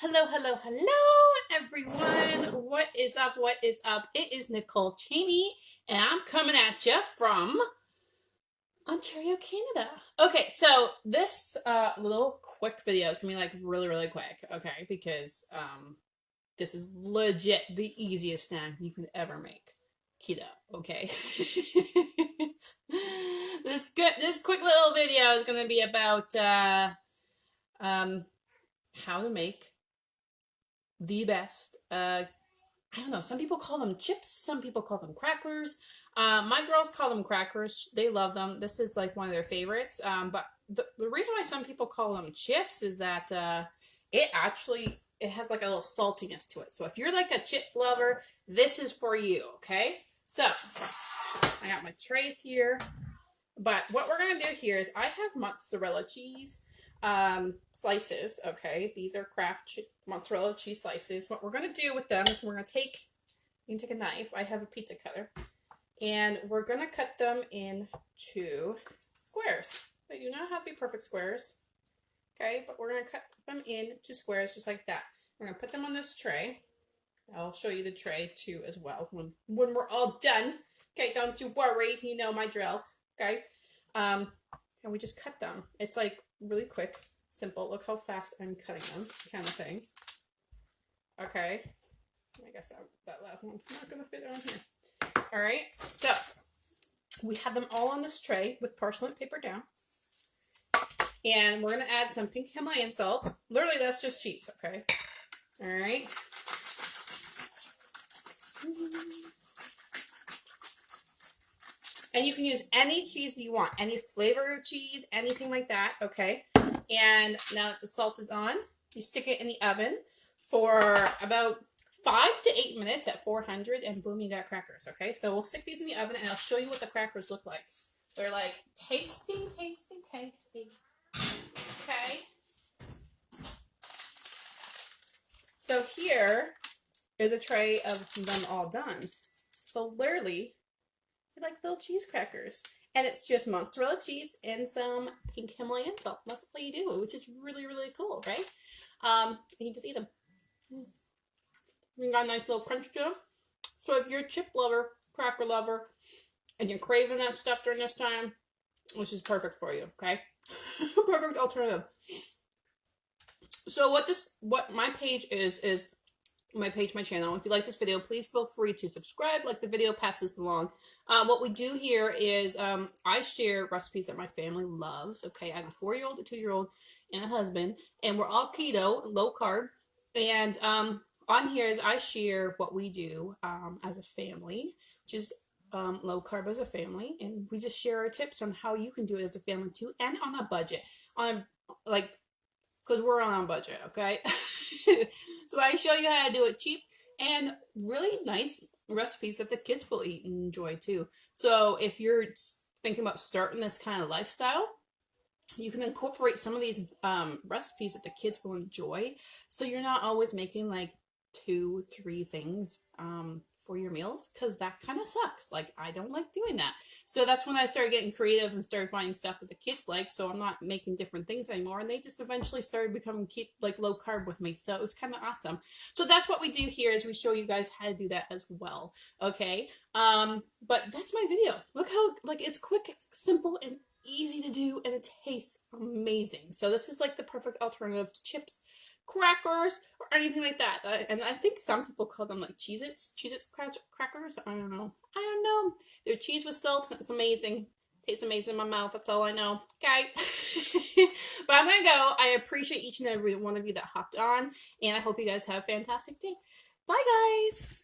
Hello, hello, hello, everyone. What is up? What is up? It is Nicole Cheney, and I'm coming at you from Ontario, Canada. Okay, so this little quick video is gonna be like really quick, okay? Because this is legit the easiest snack you could ever make. Keto, okay? This quick little video is gonna be about how to make the best. I don't know. Some people call them chips. Some people call them crackers. My girls call them crackers. They love them. This is like one of their favorites. But the reason why some people call them chips is that it has like a little saltiness to it. So if you're like a chip lover, this is for you. Okay. So I got my trays here. But what we're gonna do here is I have mozzarella cheese slices. Okay, these are Kraft mozzarella cheese slices. What we're gonna do with them is we're gonna take, you can take a knife. I have a pizza cutter, and we're gonna cut them into squares. They do not have to be perfect squares. Okay, but we're gonna cut them into squares just like that. We're gonna put them on this tray. I'll show you the tray too as well when we're all done. Okay, don't you worry. You know my drill. Okay, and we just cut them. It's like really quick, simple. Look how fast I'm cutting them, kind of thing. Okay, I guess that last one's not gonna fit on here. All right, so we have them all on this tray with parchment paper down, and we're gonna add some pink Himalayan salt. Literally, that's just cheese. Okay, all right. And you can use any cheese you want, any flavor of cheese, anything like that, okay? And now that the salt is on, you stick it in the oven for about 5 to 8 minutes at 400, and boom, you got crackers, okay? So we'll stick these in the oven, and I'll show you what the crackers look like. They're like tasty, tasty, tasty, okay? So here is a tray of them all done. So literally, they're like little cheese crackers. And it's just mozzarella cheese and some pink Himalayan salt. That's all you do, which is really cool, right? And you just eat them. You got a nice little crunch to them. So if you're a chip lover, cracker lover, and you're craving that stuff during this time, this is perfect for you, okay? Perfect alternative. So what my page is my page, my channel. If you like this video, please feel free to subscribe, like the video, pass this along. What we do here is I share recipes that my family loves. Okay, I have a 4-year-old, a 2-year-old, and a husband, and we're all keto, low carb. And on here is I share what we do as a family, which is low carb as a family, and we just share our tips on how you can do it as a family too, and on a budget, on like, because we're on a budget, okay? So I show you how to do it cheap and really nice recipes that the kids will eat and enjoy too. So if you're thinking about starting this kind of lifestyle, you can incorporate some of these recipes that the kids will enjoy. So you're not always making like 2-3 things for your meals, because that kind of sucks. Like, I don't like doing that. So that's when I started getting creative and started finding stuff that the kids like. So I'm not making different things anymore, and they just eventually started becoming like low carb with me. So it was kind of awesome. So that's what we do here, is we show you guys how to do that as well. Okay, but that's my video. Look how like it's quick, simple, and easy to do, and it tastes amazing. So this is like the perfect alternative to chips, crackers, or anything like that. And I think some people call them like Cheez-Its crackers. I don't know. They're cheese with salt. It's amazing. Tastes amazing in my mouth. That's all I know. Okay. But I'm gonna go. I appreciate each and every one of you that hopped on, and I hope you guys have a fantastic day. Bye, guys.